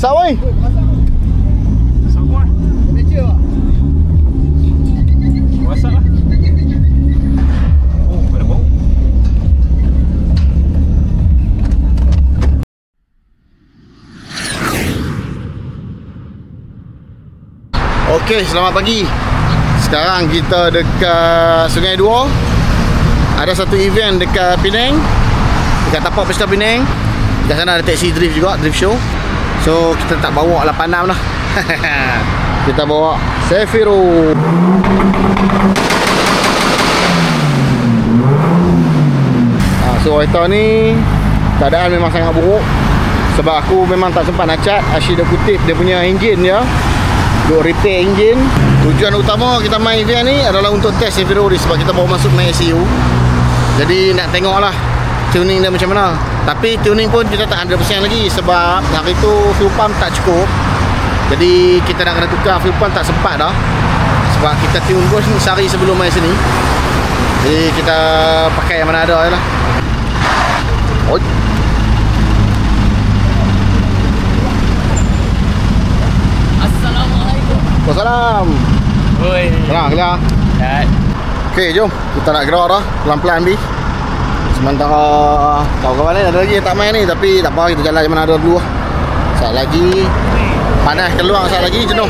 Masak woi. Masak apa? Meja pak. Masak lah. Oh, ada bau. Okey, selamat pagi. Sekarang kita dekat Sungai Dua. Ada satu event dekat Penang, dekat tapak Pesta Penang. Dekat sana ada taxi drift juga, drift show. So kita tak bawa 86 lah. Kita bawa Zafiro. So hari ni keadaan memang sangat buruk. Sebab aku memang tak sempat nak cat. Asyik dah kutip dia punya enjin dia, duk repair enjin. Tujuan utama kita main event ni adalah untuk test Zafiro ni, sebab kita bawa masuk main SEU. Jadi nak tengok lah tuning dia macam mana. Tapi tuning pun kita tak 100% lagi, sebab hari tu fuel pump tak cukup. Jadi kita nak kena tukar fuel pump, tak sempat dah. Sebab kita tune pun sehari sebelum main sini. Jadi kita pakai yang mana ada je lah. Oi. Assalamualaikum. Wassalam. Oi. Tenang, clear. Dah. Okey, jom. Kita nak gerak dah. Pelan-pelan bi. Sementara kawan-kawan lain ada lagi yang tak main ni, tapi tak apa, kita jalan je mana ada dulu lah. Saat lagi panas keluar, saat lagi jenuh.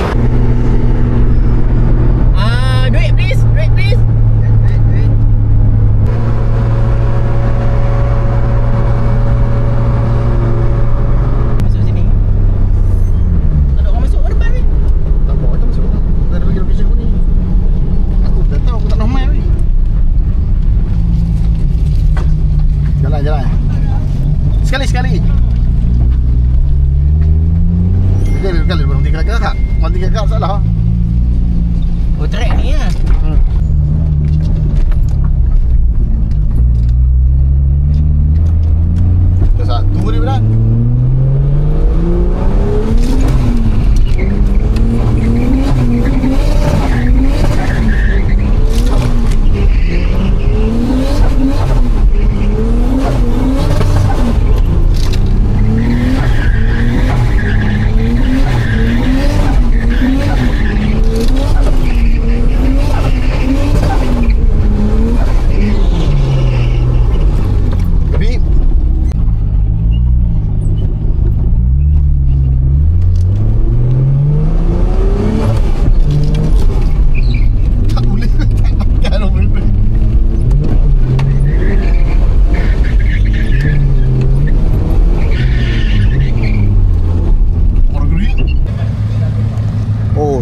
Duit please. Duit please. Duit. Masuk sini. Tak ada orang masuk ke depan ni. Tak apa, kita masuk. Kita ada bagi location aku ni. Aku dah tahu, aku tak nak main ni. Jalan. Sekali. Kali berhenti kelakar. Berhenti kelakar salah. Oh, track ni ya. Dah satu ni benar.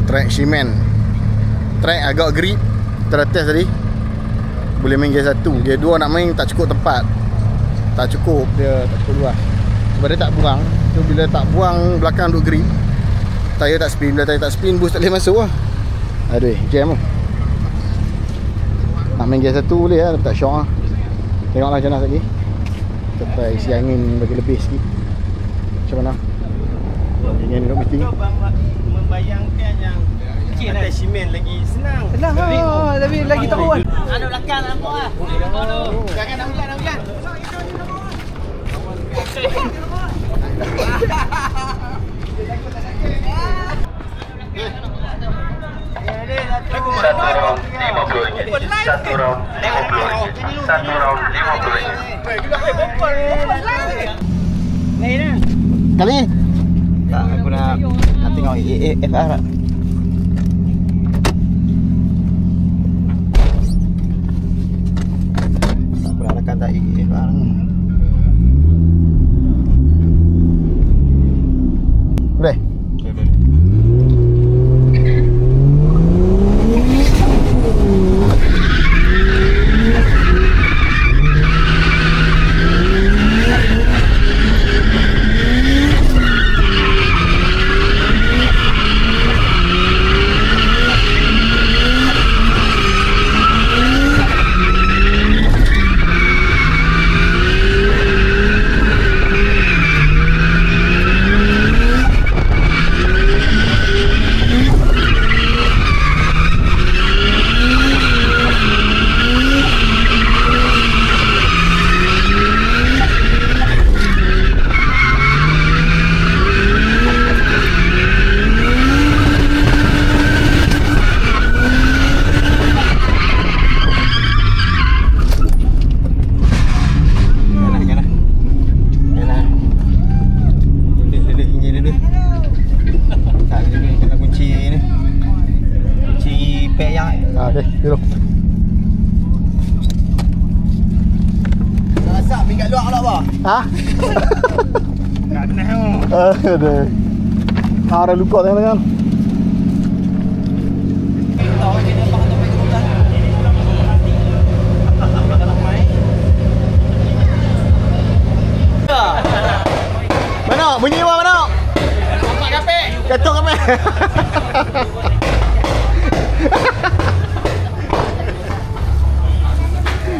Track Shimen. Track agak grip. Kita dah test tadi. Boleh main gear 1. Gear 2 nak main tak cukup tempat. Tak cukup, dia tak cukup luas. Sebab dia tak buang. So bila tak buang belakang duk grip, tayar tak spin. Bila tayar tak spin, boost tak boleh masuk lah. Aduh, jam lah. Nak main gear 1 boleh lah, tak syok lah. Tengoklah macam mana lagi. Kita isi angin bagi lebih sikit. Macam mana? Ingin duduk meeting. Membayangkan yang atas simen lagi senang. Senang lah, tapi lagi teruk kan. Ada belakang nampak lah. Jangan nak hujan. Satu round 50 ringgit. Satu round 50 ringgit. Satu round 50 ringgit. Lain lah. Kali Tak, aku nak tengok AFR tak? Tak pernah rakan tak AFR ni. boleh? Okey, dulu. Asap minggat luar lah apa? Ha? Tak kenal tu. Aduh. Ada lupa tengok. Mana? Bunyi apa mana? Nampak kapek. Ketuk apa?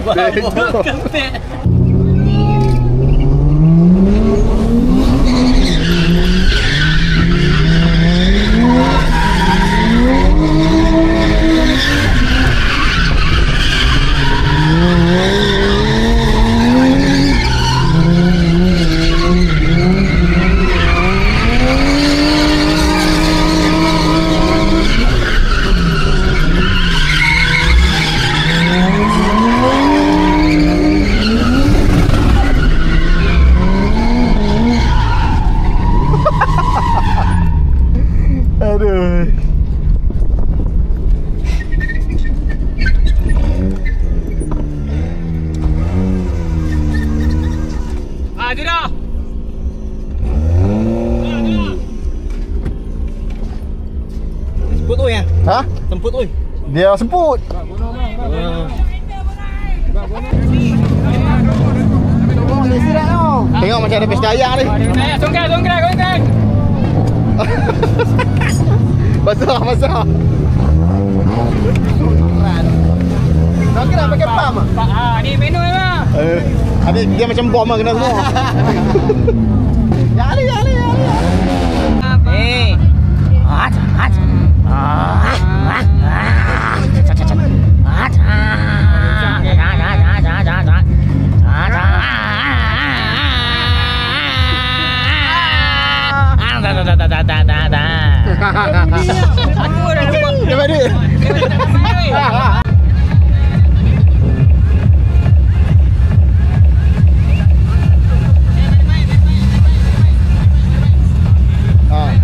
Bawa kapek. Aduh. Ah, tu dah. Semput tu ya? Ha? Semput tu. Dia semput. Tengok macam ada pesta ayam ni. Songkran. Basah. Nak kena pakai pam ah? Ni menu memang. Ada dia macam bom lah kena semua. Ya ali. Eh. Aku dah lupa. Dapat duit.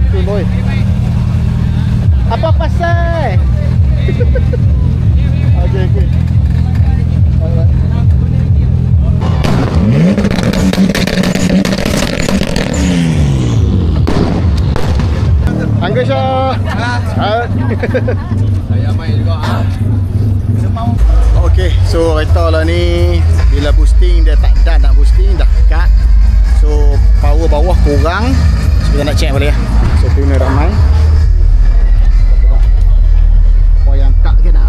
Tu boy. Apa pasal? Okey. Alright. Angga Syah. Saya main juga ah. Okey, so kereta lah ni bila boosting dia tak dah nak boosting, dah cut. So power bawah kurang. So kita nak check boleh ya. So tuna ramai. Apa yang cut ke nak?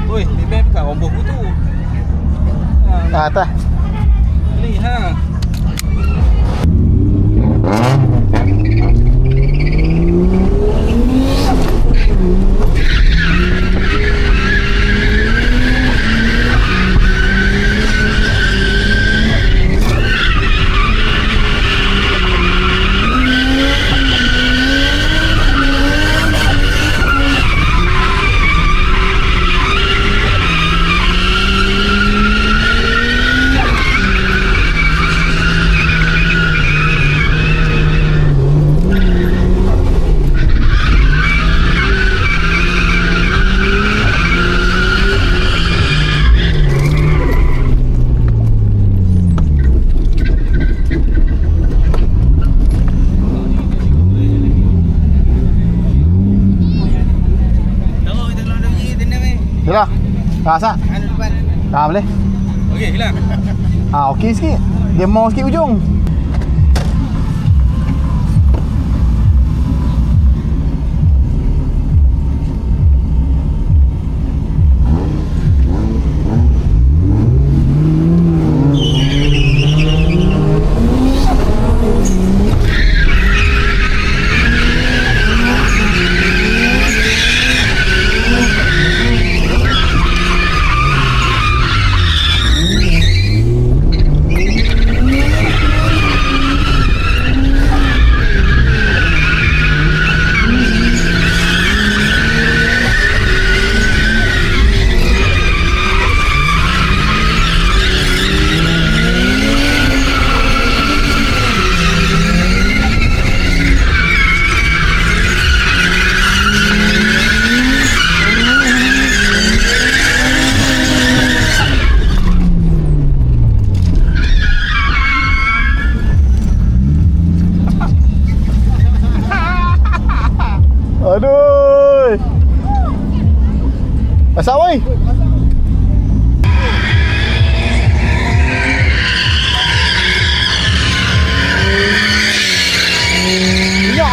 Oi, ni beb bukan rombong tu. Atas. Ni ha. Dah. Rasa. Dah boleh. Okey, hilang. Okey sikit. Dia mau sikit ujung. Asal woi. Ya.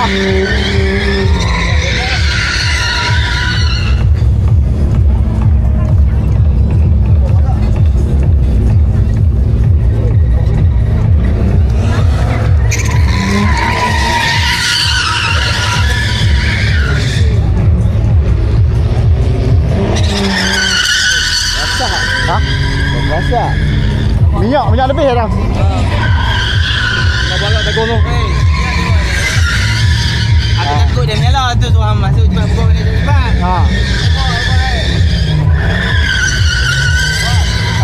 Ha? Rasa. Minyak lebih dah. Nak balak dagun tu. Aku takut dia menyala tu suam masuk cepat buka benda cepat. Ha.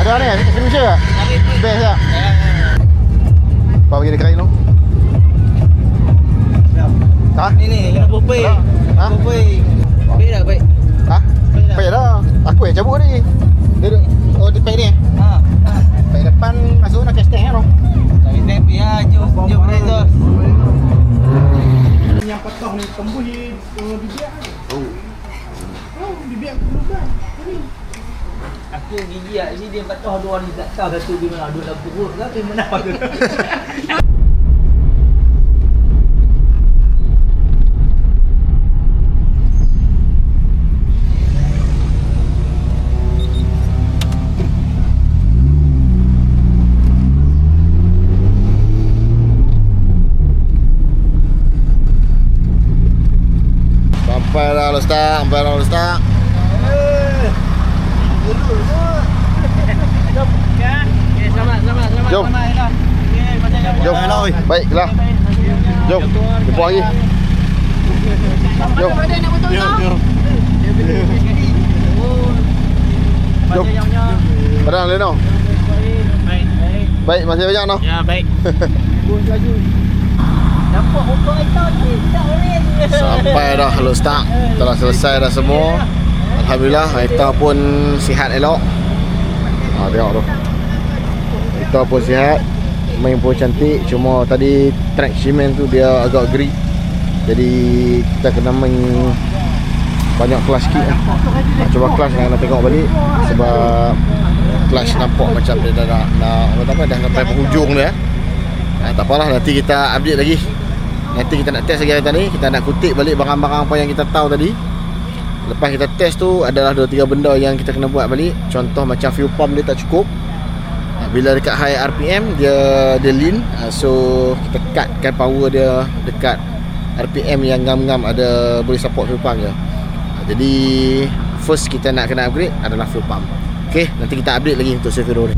Ada ni, signature tak? Best tak? Apa bagi dia kain tu? Ha? Ni kena popei. Ha? Popei. Baik tak baik? Ha? Baik dah. Aku yang cabut ni. Dia duduk. Oh, dia pack ni. Ha. Pack depan masuk nak cash tank kan tu. Tapi tepi ah jom razor. Yang patah ni tembus bibir. Oh, bibir aku berubah. Aku gigi ah ni dia patah dua ni tak tahu satu di mana dua dalam perut ke di mana tu. Sampai dah Ustaz, sampai dah Ustaz. Selamat. Jom. Jom. Baiklah. Jom. Jumpa lagi. Jom. Jom. Padang Leno. Baik, masih banyak no. Ya, baik. Sampai dah Ustaz. Telah selesai dah semua. Alhamdulillah, kita pun sihat elok. Tengok tu. Kita pun sihat. Main pun cantik. Cuma tadi track cement tu dia agak grip. Jadi kita kena main banyak clutch sikit lah. Cuba clutch nak tengok balik. Sebab clutch nampak macam dia dah dah sampai penghujung dia. Tak apalah, nanti kita update lagi. Nanti kita nak test lagi hari ni. Kita nak kutip balik barang-barang apa yang kita tahu tadi. Lepas kita test tu adalah 2-3 benda yang kita kena buat balik. Contoh macam fuel pump dia tak cukup. Bila dekat high RPM dia lean. So kita cutkan power dia dekat RPM yang ngam-ngam ada boleh support fuel pump je. Jadi first kita nak kena upgrade adalah fuel pump. Okay, nanti kita update lagi untuk Sefiro ni.